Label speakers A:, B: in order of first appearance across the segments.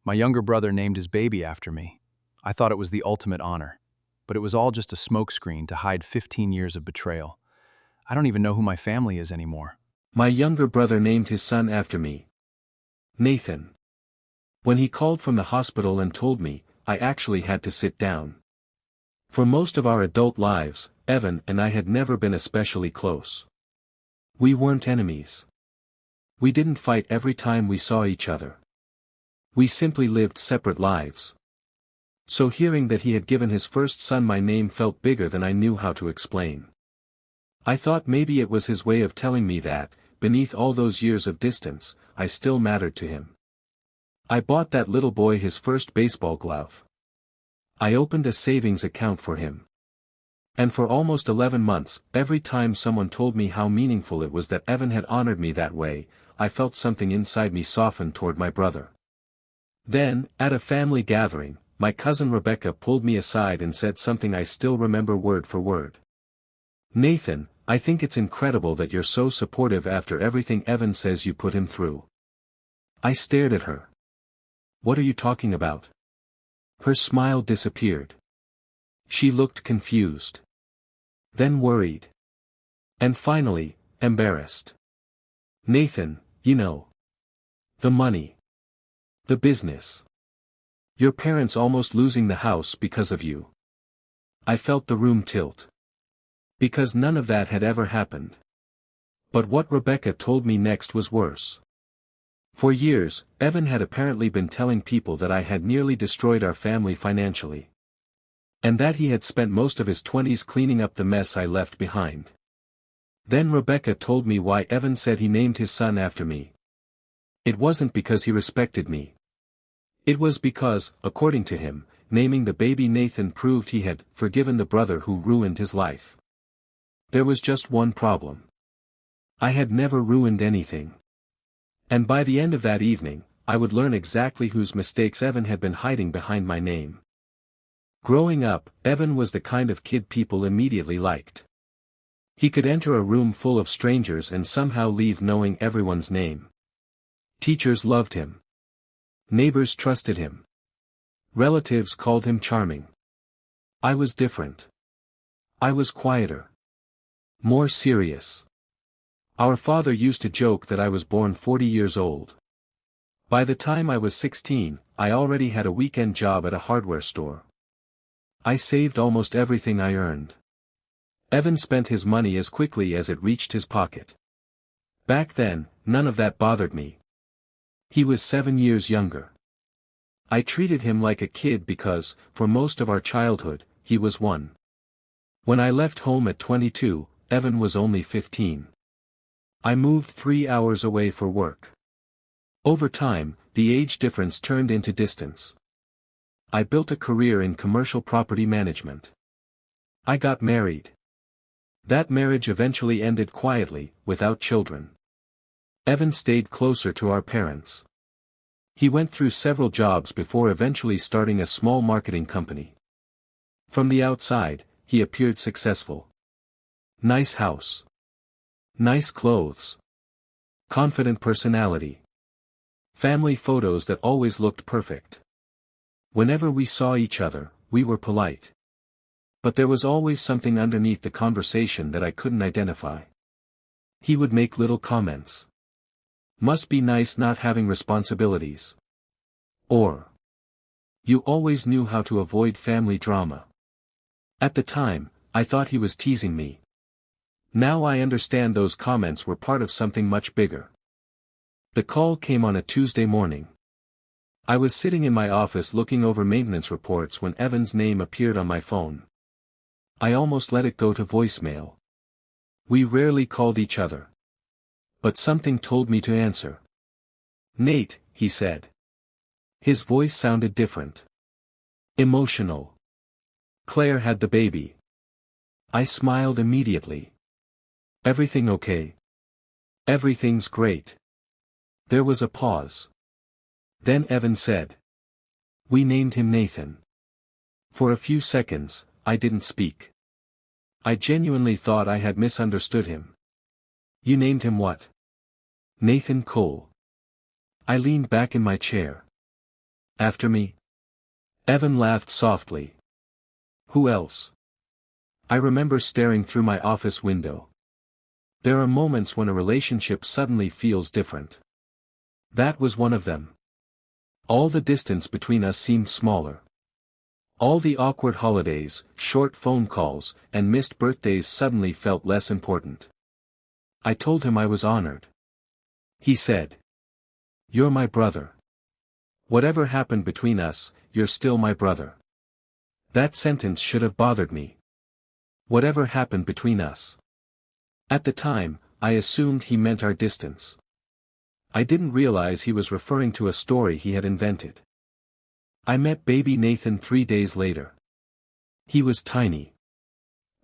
A: My younger brother named his baby after me. I thought it was the ultimate honor, but it was all just a smokescreen to hide 15 years of betrayal. I don't even know who my family is anymore.
B: My younger brother named his son after me. Nathan. When he called from the hospital and told me, I actually had to sit down. For most of our adult lives, Evan and I had never been especially close. We weren't enemies. We didn't fight every time we saw each other. We simply lived separate lives. So hearing that he had given his first son my name felt bigger than I knew how to explain. I thought maybe it was his way of telling me that, beneath all those years of distance, I still mattered to him. I bought that little boy his first baseball glove. I opened a savings account for him. And for almost 11 months, every time someone told me how meaningful it was that Evan had honored me that way, I felt something inside me soften toward my brother. Then, at a family gathering, my cousin Rebecca pulled me aside and said something I still remember word for word. "Nathan, I think it's incredible that you're so supportive after everything Evan says you put him through." I stared at her. "What are you talking about?" Her smile disappeared. She looked confused. Then worried. And finally, embarrassed. "Nathan, you know. The money. The business. Your parents almost losing the house because of you." I felt the room tilt. Because none of that had ever happened. But what Rebecca told me next was worse. For years, Evan had apparently been telling people that I had nearly destroyed our family financially. And that he had spent most of his 20s cleaning up the mess I left behind. Then Rebecca told me why Evan said he named his son after me. It wasn't because he respected me. It was because, according to him, naming the baby Nathan proved he had forgiven the brother who ruined his life. There was just one problem. I had never ruined anything. And by the end of that evening, I would learn exactly whose mistakes Evan had been hiding behind my name. Growing up, Evan was the kind of kid people immediately liked. He could enter a room full of strangers and somehow leave knowing everyone's name. Teachers loved him. Neighbors trusted him. Relatives called him charming. I was different. I was quieter. More serious. Our father used to joke that I was born 40 years old. By the time I was 16, I already had a weekend job at a hardware store. I saved almost everything I earned. Evan spent his money as quickly as it reached his pocket. Back then, none of that bothered me. He was 7 years younger. I treated him like a kid because, for most of our childhood, he was one. When I left home at 22, Evan was only 15. I moved 3 hours away for work. Over time, the age difference turned into distance. I built a career in commercial property management. I got married. That marriage eventually ended quietly, without children. Evan stayed closer to our parents. He went through several jobs before eventually starting a small marketing company. From the outside, he appeared successful. Nice house. Nice clothes. Confident personality. Family photos that always looked perfect. Whenever we saw each other, we were polite. But there was always something underneath the conversation that I couldn't identify. He would make little comments. "Must be nice not having responsibilities." Or, "You always knew how to avoid family drama." At the time, I thought he was teasing me. Now I understand those comments were part of something much bigger. The call came on a Tuesday morning. I was sitting in my office looking over maintenance reports when Evan's name appeared on my phone. I almost let it go to voicemail. We rarely called each other. But something told me to answer. "Nate," he said. His voice sounded different. Emotional. "Claire had the baby." I smiled immediately. "Everything okay?" "Everything's great." There was a pause. Then Evan said. "We named him Nathan." For a few seconds, I didn't speak. I genuinely thought I had misunderstood him. "You named him what?" "Nathan Cole." I leaned back in my chair. After me? Evan laughed softly. Who else? I remember staring through my office window. There are moments when a relationship suddenly feels different. That was one of them. All the distance between us seemed smaller. All the awkward holidays, short phone calls, and missed birthdays suddenly felt less important. I told him I was honored. He said, "You're my brother. Whatever happened between us, you're still my brother." That sentence should have bothered me. Whatever happened between us. At the time, I assumed he meant our distance. I didn't realize he was referring to a story he had invented. I met baby Nathan 3 days later. He was tiny.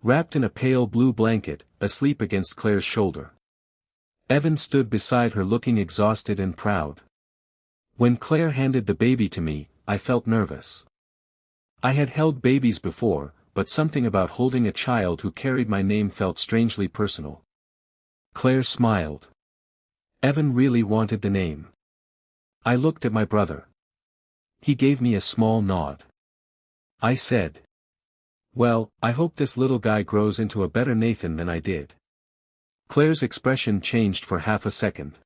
B: Wrapped in a pale blue blanket, asleep against Claire's shoulder. Evan stood beside her looking exhausted and proud. When Claire handed the baby to me, I felt nervous. I had held babies before, but something about holding a child who carried my name felt strangely personal. Claire smiled. Evan really wanted the name. I looked at my brother. He gave me a small nod. I said, "Well, I hope this little guy grows into a better Nathan than I did." Claire's expression changed for half a second.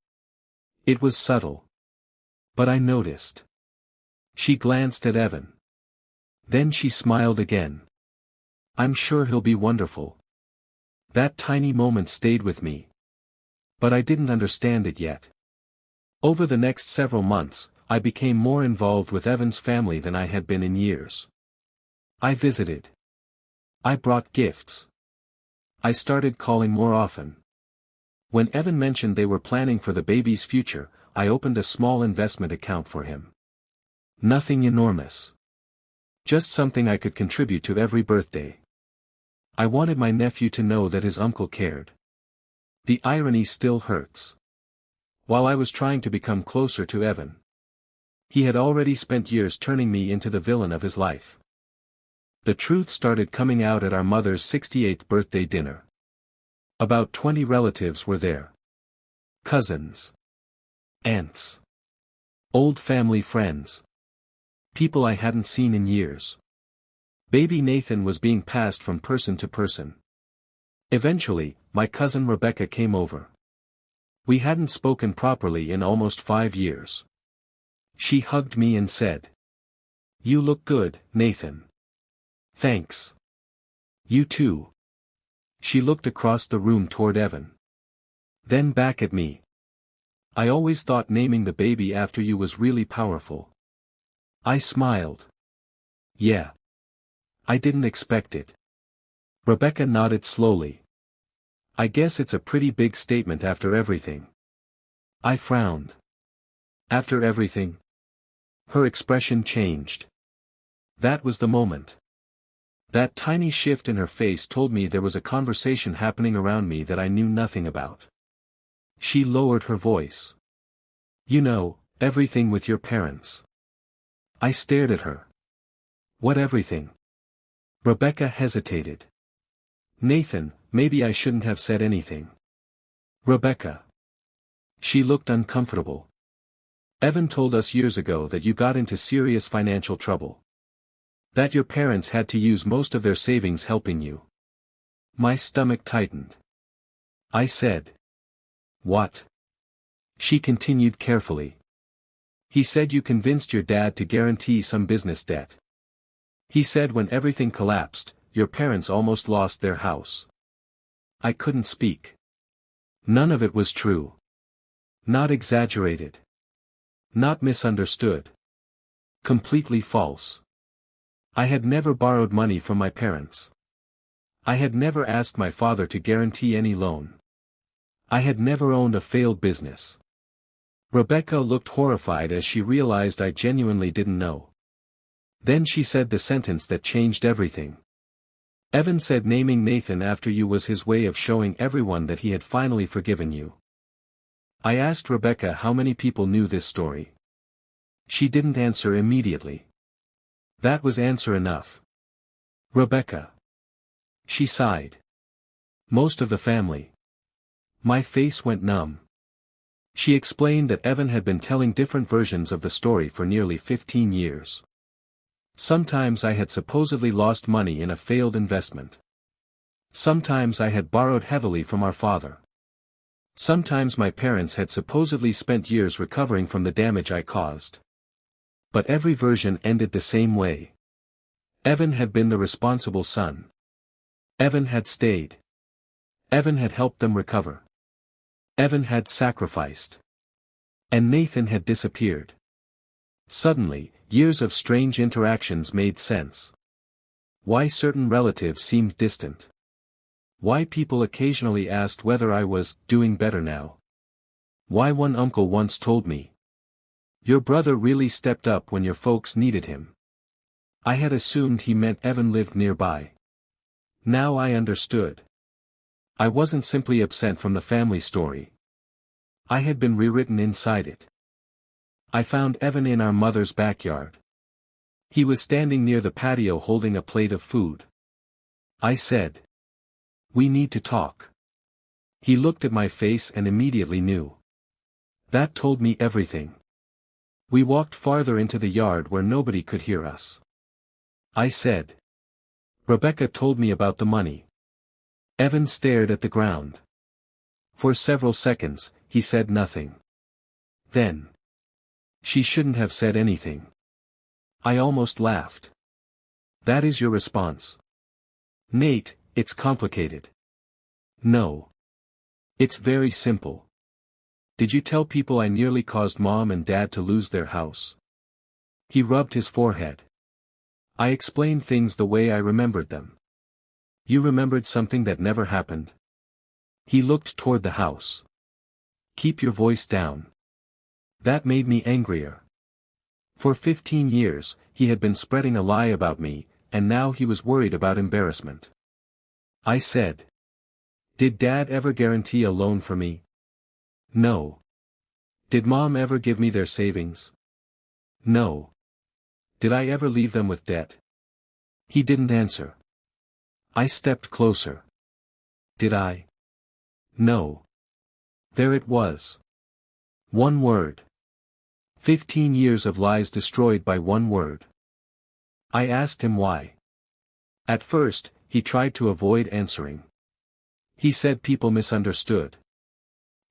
B: It was subtle. But I noticed. She glanced at Evan. Then she smiled again. "I'm sure he'll be wonderful." That tiny moment stayed with me. But I didn't understand it yet. Over the next several months, I became more involved with Evan's family than I had been in years. I visited. I brought gifts. I started calling more often. When Evan mentioned they were planning for the baby's future, I opened a small investment account for him. Nothing enormous. Just something I could contribute to every birthday. I wanted my nephew to know that his uncle cared. The irony still hurts. While I was trying to become closer to Evan, he had already spent years turning me into the villain of his life. The truth started coming out at our mother's 68th birthday dinner. About 20 relatives were there. Cousins. Aunts. Old family friends. People I hadn't seen in years. Baby Nathan was being passed from person to person. Eventually, my cousin Rebecca came over. We hadn't spoken properly in almost 5 years. She hugged me and said, "You look good, Nathan." "Thanks. You too." She looked across the room toward Evan. Then back at me. "I always thought naming the baby after you was really powerful." I smiled. "Yeah. I didn't expect it." Rebecca nodded slowly. "I guess it's a pretty big statement after everything." I frowned. After everything? Her expression changed. That was the moment. That tiny shift in her face told me there was a conversation happening around me that I knew nothing about. She lowered her voice. "You know, everything with your parents." I stared at her. "What everything?" Rebecca hesitated. "Nathan, maybe I shouldn't have said anything." "Rebecca." She looked uncomfortable. "Evan told us years ago that you got into serious financial trouble. That your parents had to use most of their savings helping you." My stomach tightened. I said, "What?" She continued carefully. "He said you convinced your dad to guarantee some business debt. He said when everything collapsed, your parents almost lost their house." I couldn't speak. None of it was true. Not exaggerated. Not misunderstood. Completely false. I had never borrowed money from my parents. I had never asked my father to guarantee any loan. I had never owned a failed business. Rebecca looked horrified as she realized I genuinely didn't know. Then she said the sentence that changed everything. "Evan said naming Nathan after you was his way of showing everyone that he had finally forgiven you." I asked Rebecca how many people knew this story. She didn't answer immediately. That was answer enough. "Rebecca." She sighed. "Most of the family." My face went numb. She explained that Evan had been telling different versions of the story for nearly 15 years. Sometimes I had supposedly lost money in a failed investment. Sometimes I had borrowed heavily from our father. Sometimes my parents had supposedly spent years recovering from the damage I caused. But every version ended the same way. Evan had been the responsible son. Evan had stayed. Evan had helped them recover. Evan had sacrificed. And Nathan had disappeared. Suddenly, years of strange interactions made sense. Why certain relatives seemed distant. Why people occasionally asked whether I was doing better now. Why one uncle once told me, "Your brother really stepped up when your folks needed him." I had assumed he meant Evan lived nearby. Now I understood. I wasn't simply absent from the family story. I had been rewritten inside it. I found Evan in our mother's backyard. He was standing near the patio holding a plate of food. I said, "We need to talk." He looked at my face and immediately knew. That told me everything. We walked farther into the yard where nobody could hear us. I said, "Rebecca told me about the money." Evan stared at the ground. For several seconds, he said nothing. Then, "She shouldn't have said anything." I almost laughed. "That is your response. Nate, it's complicated." "No. It's very simple. Did you tell people I nearly caused Mom and Dad to lose their house?" He rubbed his forehead. I explained things the way I remembered them. "You remembered something that never happened?" He looked toward the house. "Keep your voice down." That made me angrier. For 15 years, he had been spreading a lie about me, and now he was worried about embarrassment. I said, "Did Dad ever guarantee a loan for me?" "No." "Did Mom ever give me their savings?" "No." "Did I ever leave them with debt?" He didn't answer. I stepped closer. "Did I?" "No." There it was. One word. 15 years of lies destroyed by one word. I asked him why. At first, he tried to avoid answering. He said people misunderstood.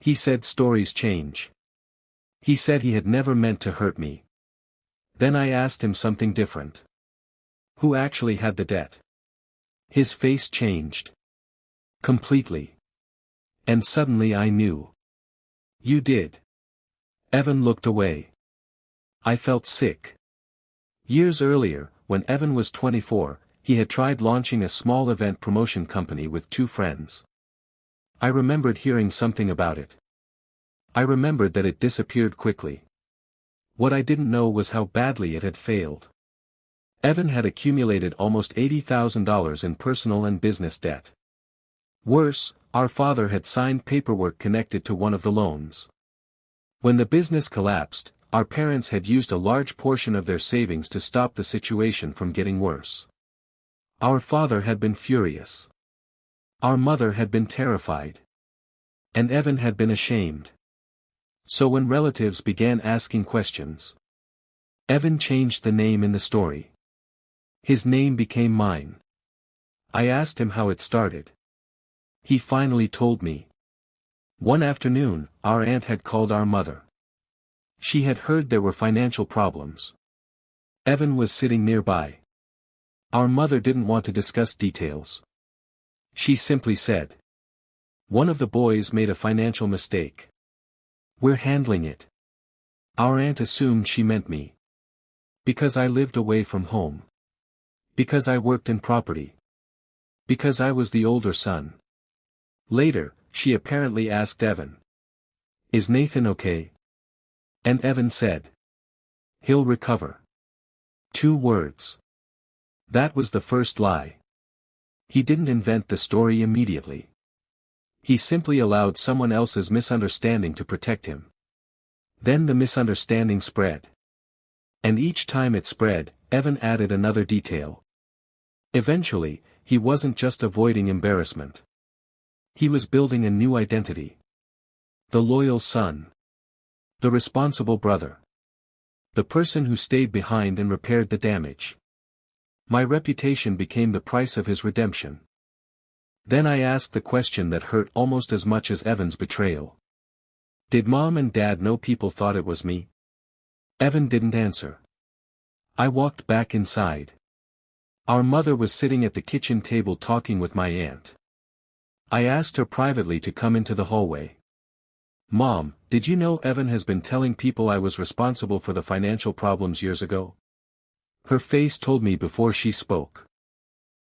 B: He said stories change. He said he had never meant to hurt me. Then I asked him something different. Who actually had the debt? His face changed. Completely. And suddenly I knew. "You did." Evan looked away. I felt sick. Years earlier, when Evan was 24, he had tried launching a small event promotion company with 2 friends. I remembered hearing something about it. I remembered that it disappeared quickly. What I didn't know was how badly it had failed. Evan had accumulated almost $80,000 in personal and business debt. Worse, our father had signed paperwork connected to one of the loans. When the business collapsed, our parents had used a large portion of their savings to stop the situation from getting worse. Our father had been furious. Our mother had been terrified. And Evan had been ashamed. So when relatives began asking questions, Evan changed the name in the story. His name became mine. I asked him how it started. He finally told me. One afternoon, our aunt had called our mother. She had heard there were financial problems. Evan was sitting nearby. Our mother didn't want to discuss details. She simply said, "One of the boys made a financial mistake. We're handling it." Our aunt assumed she meant me. Because I lived away from home. Because I worked in property. Because I was the older son. Later, she apparently asked Evan, "Is Nathan okay?" And Evan said, "He'll recover." 2 words. That was the first lie. He didn't invent the story immediately. He simply allowed someone else's misunderstanding to protect him. Then the misunderstanding spread. And each time it spread, Evan added another detail. Eventually, he wasn't just avoiding embarrassment. He was building a new identity. The loyal son. The responsible brother. The person who stayed behind and repaired the damage. My reputation became the price of his redemption. Then I asked the question that hurt almost as much as Evan's betrayal. Did Mom and Dad know people thought it was me? Evan didn't answer. I walked back inside. Our mother was sitting at the kitchen table talking with my aunt. I asked her privately to come into the hallway. Mom, did you know Evan has been telling people I was responsible for the financial problems years ago? Her face told me before she spoke.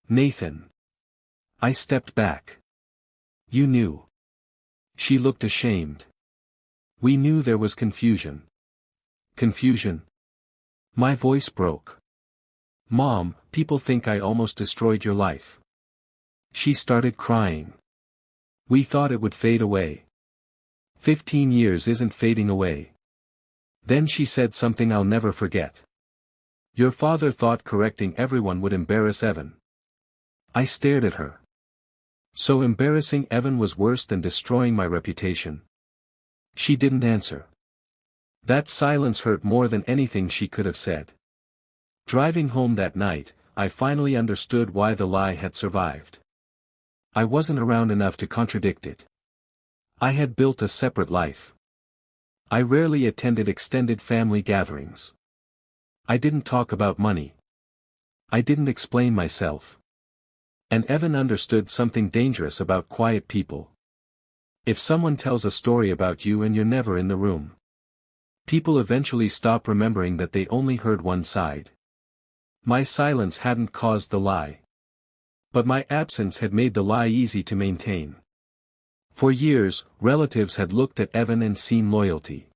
B: Nathan. I stepped back. You knew. She looked ashamed. We knew there was confusion. Confusion? My voice broke. Mom, people think I almost destroyed your life. She started crying. We thought it would fade away. 15 years isn't fading away. Then she said something I'll never forget. Your father thought correcting everyone would embarrass Evan. I stared at her. So embarrassing Evan was worse than destroying my reputation? She didn't answer. That silence hurt more than anything she could have said. Driving home that night, I finally understood why the lie had survived. I wasn't around enough to contradict it. I had built a separate life. I rarely attended extended family gatherings. I didn't talk about money. I didn't explain myself. And Evan understood something dangerous about quiet people. If someone tells a story about you and you're never in the room, people eventually stop remembering that they only heard one side. My silence hadn't caused the lie. But my absence had made the lie easy to maintain. For years, relatives had looked at Evan and seen loyalty.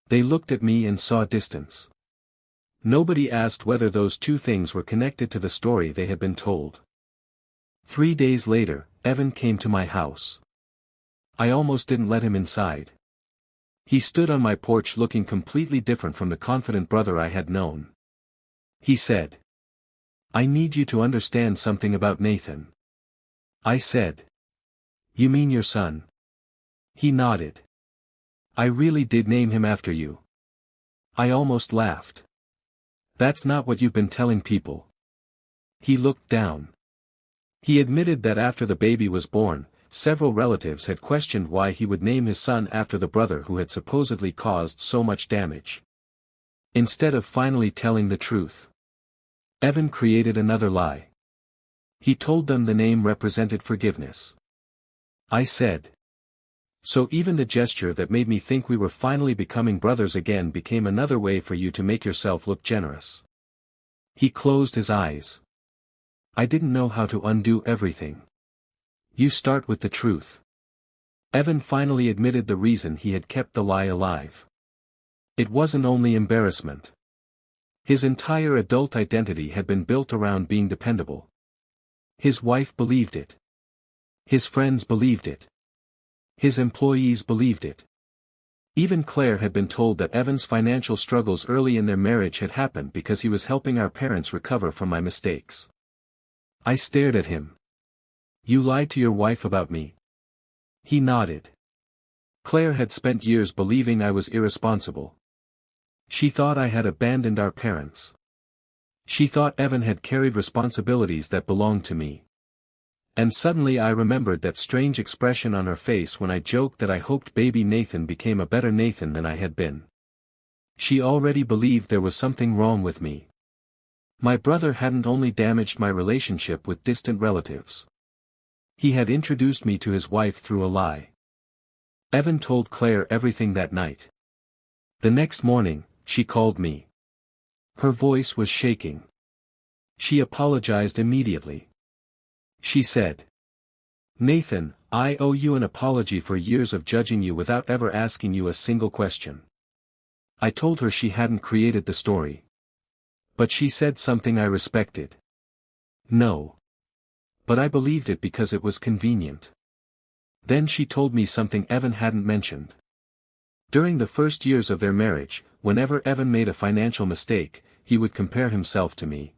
B: They looked at me and saw distance. Nobody asked whether those two things were connected to the story they had been told. 3 days later, Evan came to my house. I almost didn't let him inside. He stood on my porch looking completely different from the confident brother I had known. He said, I need you to understand something about Nathan. I said, you mean your son? He nodded. I really did name him after you. I almost laughed. That's not what you've been telling people. He looked down. He admitted that after the baby was born, several relatives had questioned why he would name his son after the brother who had supposedly caused so much damage. Instead of finally telling the truth, Evan created another lie. He told them the name represented forgiveness. I said. So even the gesture that made me think we were finally becoming brothers again became another way for you to make yourself look generous. He closed his eyes. I didn't know how to undo everything. You start with the truth. Evan finally admitted the reason he had kept the lie alive. It wasn't only embarrassment. His entire adult identity had been built around being dependable. His wife believed it. His friends believed it. His employees believed it. Even Claire had been told that Evan's financial struggles early in their marriage had happened because he was helping our parents recover from my mistakes. I stared at him. You lied to your wife about me. He nodded. Claire had spent years believing I was irresponsible. She thought I had abandoned our parents. She thought Evan had carried responsibilities that belonged to me. And suddenly I remembered that strange expression on her face when I joked that I hoped baby Nathan became a better Nathan than I had been. She already believed there was something wrong with me. My brother hadn't only damaged my relationship with distant relatives. He had introduced me to his wife through a lie. Evan told Claire everything that night. The next morning, she called me. Her voice was shaking. She apologized immediately. She said, Nathan, I owe you an apology for years of judging you without ever asking you a single question. I told her she hadn't created the story. But she said something I respected. No. But I believed it because it was convenient. Then she told me something Evan hadn't mentioned. During the first years of their marriage, whenever Evan made a financial mistake, he would compare himself to me.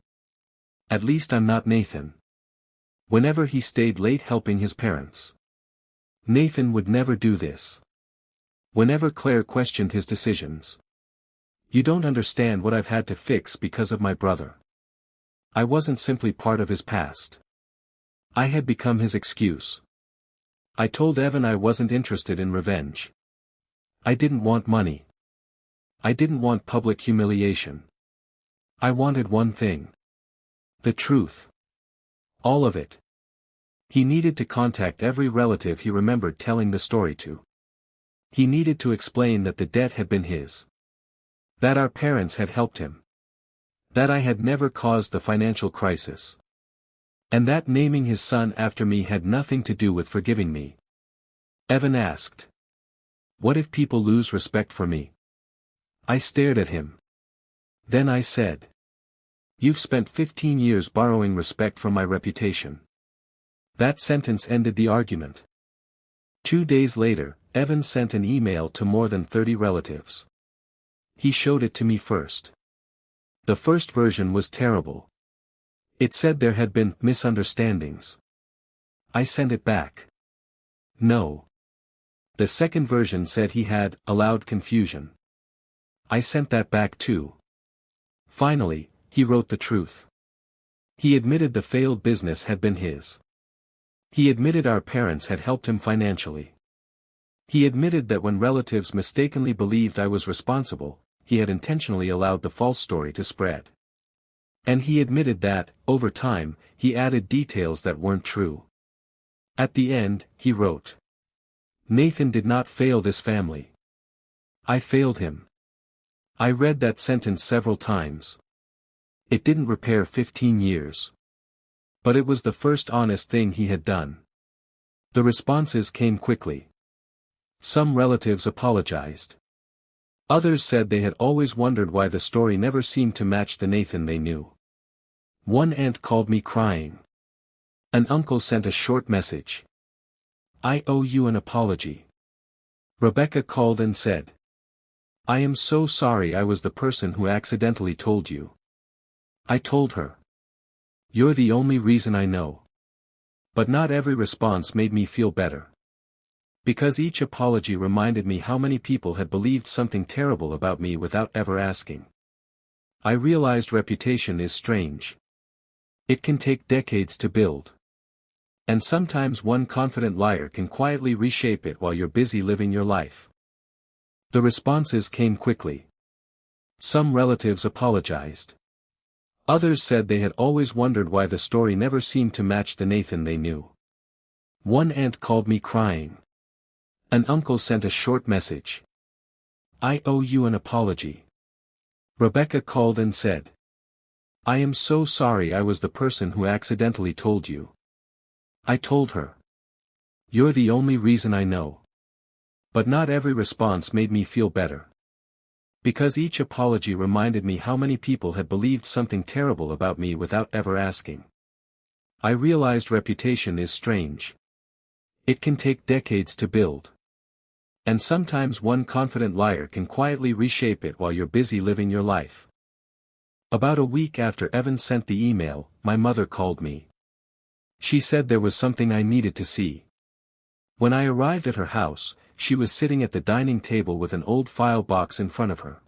B: At least I'm not Nathan. Whenever he stayed late helping his parents. Nathan would never do this. Whenever Claire questioned his decisions. You don't understand what I've had to fix because of my brother. I wasn't simply part of his past. I had become his excuse. I told Evan I wasn't interested in revenge. I didn't want money. I didn't want public humiliation. I wanted one thing. The truth. All of it. He needed to contact every relative he remembered telling the story to. He needed to explain that the debt had been his. That our parents had helped him. That I had never caused the financial crisis. And that naming his son after me had nothing to do with forgiving me. Evan asked. What if people lose respect for me? I stared at him. Then I said. You've spent 15 years borrowing respect from my reputation. That sentence ended the argument. 2 days later, Evan sent an email to more than 30 relatives. He showed it to me first. The first version was terrible. It said there had been misunderstandings. I sent it back. No. The second version said he had allowed confusion. I sent that back too. Finally, he wrote the truth. He admitted the failed business had been his. He admitted our parents had helped him financially. He admitted that when relatives mistakenly believed I was responsible, he had intentionally allowed the false story to spread. And he admitted that, over time, he added details that weren't true. At the end, he wrote. Nathan did not fail this family. I failed him. I read that sentence several times. It didn't repair 15 years. But it was the first honest thing he had done. The responses came quickly. Some relatives apologized. Others said they had always wondered why the story never seemed to match the Nathan they knew. One aunt called me crying. An uncle sent a short message. I owe you an apology. Rebecca called and said. I am so sorry I was the person who accidentally told you. I told her. You're the only reason I know. But not every response made me feel better. Because each apology reminded me how many people had believed something terrible about me without ever asking. I realized reputation is strange. It can take decades to build. And sometimes one confident liar can quietly reshape it while you're busy living your life. The responses came quickly. Some relatives apologized. Others said they had always wondered why the story never seemed to match the Nathan they knew. One aunt called me crying. An uncle sent a short message. I owe you an apology. Rebecca called and said. I am so sorry I was the person who accidentally told you. I told her. You're the only reason I know. But not every response made me feel better. Because each apology reminded me how many people had believed something terrible about me without ever asking. I realized reputation is strange. It can take decades to build. And sometimes one confident liar can quietly reshape it while you're busy living your life. About a week after Evan sent the email, my mother called me. She said there was something I needed to see. When I arrived at her house, she was sitting at the dining table with an old file box in front of her.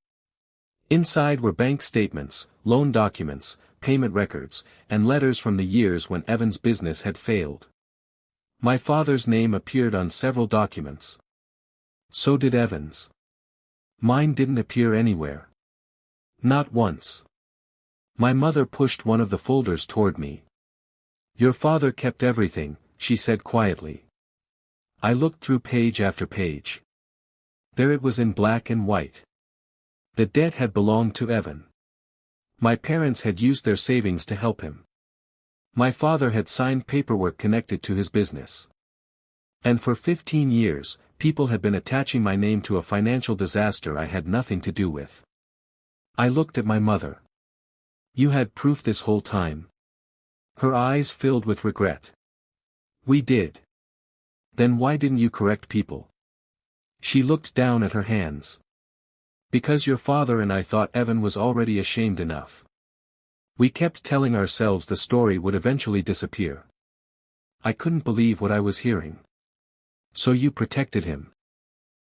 B: Inside were bank statements, loan documents, payment records, and letters from the years when Evan's business had failed. My father's name appeared on several documents. So did Evan's. Mine didn't appear anywhere. Not once. My mother pushed one of the folders toward me. Your father kept everything, she said quietly. I looked through page after page. There it was in black and white. The debt had belonged to Evan. My parents had used their savings to help him. My father had signed paperwork connected to his business. And for 15 years, people had been attaching my name to a financial disaster I had nothing to do with. I looked at my mother. You had proof this whole time. Her eyes filled with regret. We did. Then why didn't you correct people? She looked down at her hands. Because your father and I thought Evan was already ashamed enough. We kept telling ourselves the story would eventually disappear. I couldn't believe what I was hearing. So you protected him.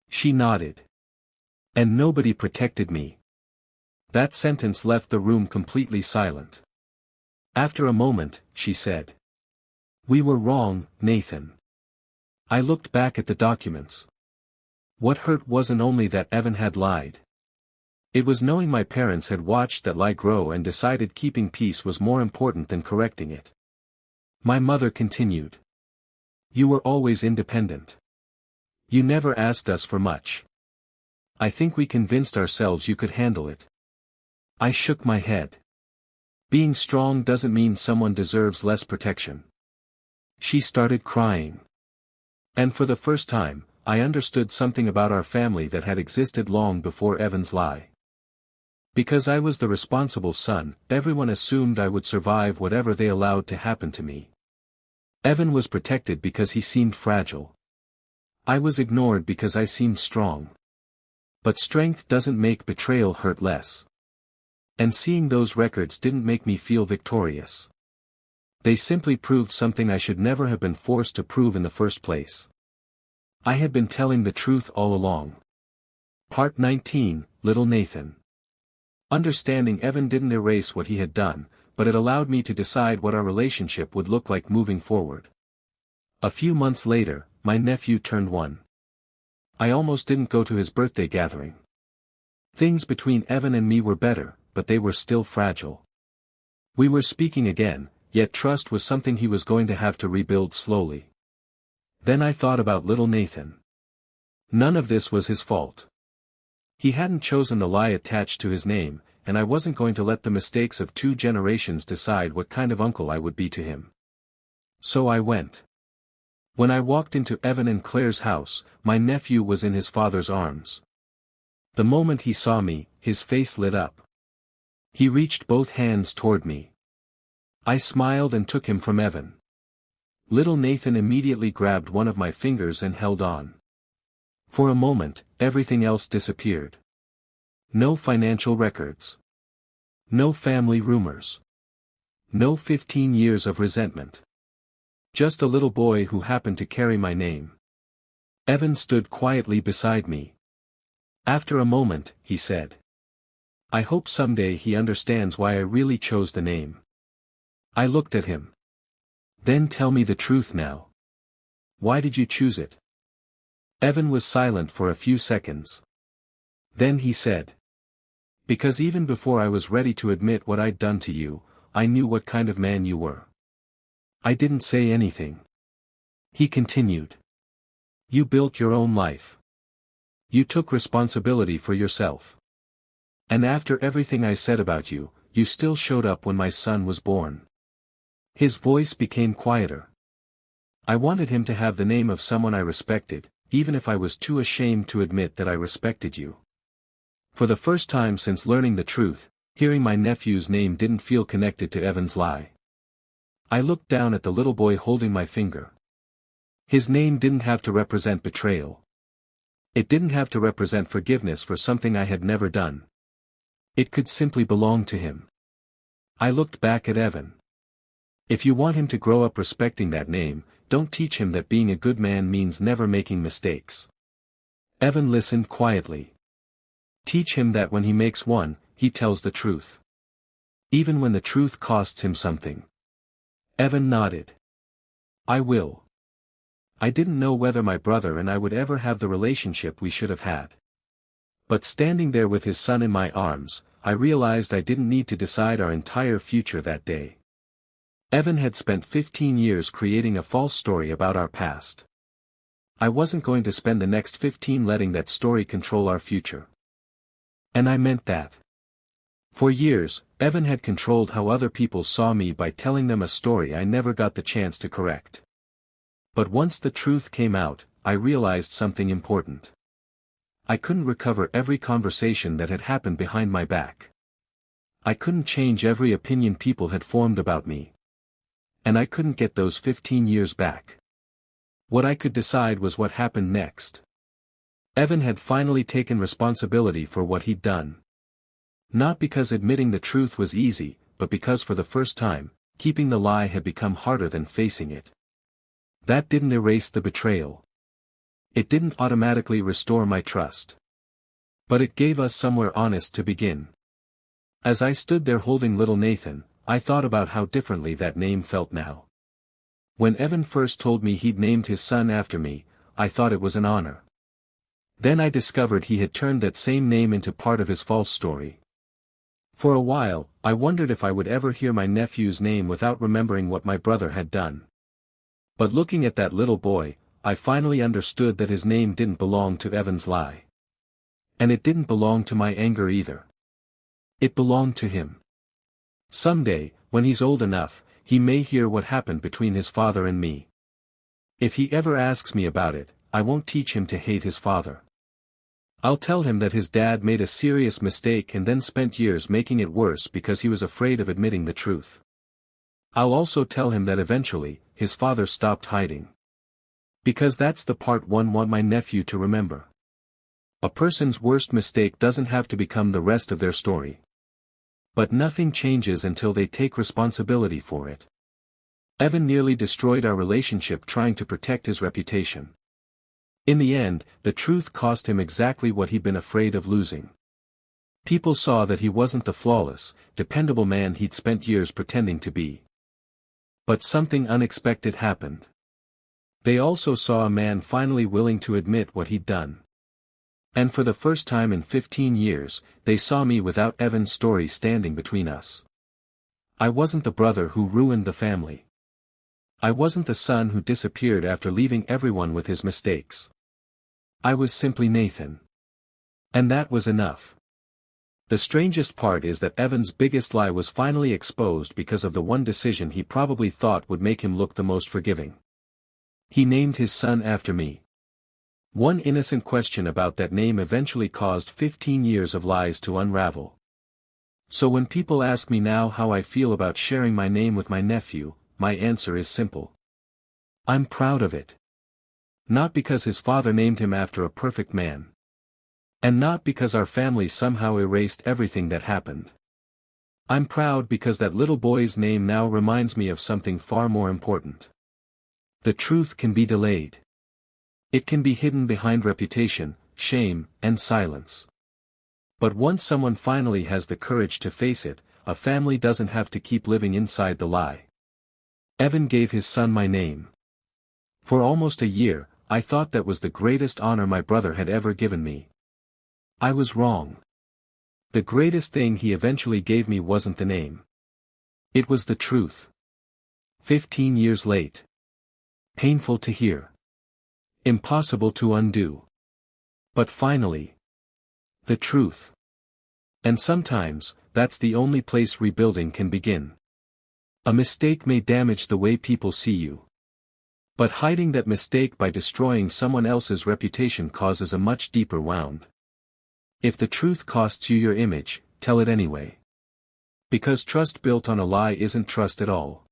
B: She nodded. And nobody protected me. That sentence left the room completely silent. After a moment, she said. We were wrong, Nathan. I looked back at the documents. What hurt wasn't only that Evan had lied. It was knowing my parents had watched that lie grow and decided keeping peace was more important than correcting it. My mother continued. You were always independent. You never asked us for much. I think we convinced ourselves you could handle it. I shook my head. Being strong doesn't mean someone deserves less protection. She started crying. And for the first time, I understood something about our family that had existed long before Evan's lie. Because I was the responsible son, everyone assumed I would survive whatever they allowed to happen to me. Evan was protected because he seemed fragile. I was ignored because I seemed strong. But strength doesn't make betrayal hurt less. And seeing those records didn't make me feel victorious. They simply proved something I should never have been forced to prove in the first place. I had been telling the truth all along. Part 19, Little Nathan. Understanding Evan didn't erase what he had done, but it allowed me to decide what our relationship would look like moving forward. A few months later, my nephew turned 1. I almost didn't go to his birthday gathering. Things between Evan and me were better, but they were still fragile. We were speaking again, yet trust was something he was going to have to rebuild slowly. Then I thought about little Nathan. None of this was his fault. He hadn't chosen the lie attached to his name, and I wasn't going to let the mistakes of 2 generations decide what kind of uncle I would be to him. So I went. When I walked into Evan and Claire's house, my nephew was in his father's arms. The moment he saw me, his face lit up. He reached both hands toward me. I smiled and took him from Evan. Little Nathan immediately grabbed one of my fingers and held on. For a moment, everything else disappeared. No financial records. No family rumors. No 15 years of resentment. Just a little boy who happened to carry my name. Evan stood quietly beside me. After a moment, he said. I hope someday he understands why I really chose the name. I looked at him. Then tell me the truth now. Why did you choose it? Evan was silent for a few seconds. Then he said. Because even before I was ready to admit what I'd done to you, I knew what kind of man you were. I didn't say anything. He continued. You built your own life. You took responsibility for yourself. And after everything I said about you, you still showed up when my son was born. His voice became quieter. I wanted him to have the name of someone I respected, even if I was too ashamed to admit that I respected you. For the first time since learning the truth, hearing my nephew's name didn't feel connected to Evan's lie. I looked down at the little boy holding my finger. His name didn't have to represent betrayal. It didn't have to represent forgiveness for something I had never done. It could simply belong to him. I looked back at Evan. If you want him to grow up respecting that name, don't teach him that being a good man means never making mistakes. Evan listened quietly. Teach him that when he makes one, he tells the truth. Even when the truth costs him something. Evan nodded. I will. I didn't know whether my brother and I would ever have the relationship we should have had. But standing there with his son in my arms, I realized I didn't need to decide our entire future that day. Evan had spent 15 years creating a false story about our past. I wasn't going to spend the next 15 letting that story control our future. And I meant that. For years, Evan had controlled how other people saw me by telling them a story I never got the chance to correct. But once the truth came out, I realized something important. I couldn't recover every conversation that had happened behind my back. I couldn't change every opinion people had formed about me. And I couldn't get those 15 years back. What I could decide was what happened next. Evan had finally taken responsibility for what he'd done. Not because admitting the truth was easy, but because for the first time, keeping the lie had become harder than facing it. That didn't erase the betrayal. it didn't automatically restore my trust. But it gave us somewhere honest to begin. As I stood there holding little Nathan, I thought about how differently that name felt now. When Evan first told me he'd named his son after me, I thought it was an honor. Then I discovered he had turned that same name into part of his false story. For a while, I wondered if I would ever hear my nephew's name without remembering what my brother had done. But looking at that little boy, I finally understood that his name didn't belong to Evan's lie. And it didn't belong to my anger either. It belonged to him. Someday, when he's old enough, he may hear what happened between his father and me. If he ever asks me about it, I won't teach him to hate his father. I'll tell him that his dad made a serious mistake and then spent years making it worse because he was afraid of admitting the truth. I'll also tell him that eventually, his father stopped hiding. Because that's the part one want my nephew to remember. A person's worst mistake doesn't have to become the rest of their story. But nothing changes until they take responsibility for it. Evan nearly destroyed our relationship trying to protect his reputation. In the end, the truth cost him exactly what he'd been afraid of losing. People saw that he wasn't the flawless, dependable man he'd spent years pretending to be. But something unexpected happened. They also saw a man finally willing to admit what he'd done. And for the first time in 15 years, they saw me without Evan's story standing between us. I wasn't the brother who ruined the family. I wasn't the son who disappeared after leaving everyone with his mistakes. I was simply Nathan. And that was enough. The strangest part is that Evan's biggest lie was finally exposed because of the one decision he probably thought would make him look the most forgiving. He named his son after me. One innocent question about that name eventually caused 15 years of lies to unravel. So when people ask me now how I feel about sharing my name with my nephew, my answer is simple. I'm proud of it. Not because his father named him after a perfect man. And not because our family somehow erased everything that happened. I'm proud because that little boy's name now reminds me of something far more important. The truth can be delayed. It can be hidden behind reputation, shame, and silence. But once someone finally has the courage to face it, a family doesn't have to keep living inside the lie. Evan gave his son my name. For almost a year, I thought that was the greatest honor my brother had ever given me. I was wrong. The greatest thing he eventually gave me wasn't the name. It was the truth. 15 years late. Painful to hear. Impossible to undo. But finally. The truth. And sometimes, that's the only place rebuilding can begin. A mistake may damage the way people see you. But hiding that mistake by destroying someone else's reputation causes a much deeper wound. If the truth costs you your image, tell it anyway. Because trust built on a lie isn't trust at all.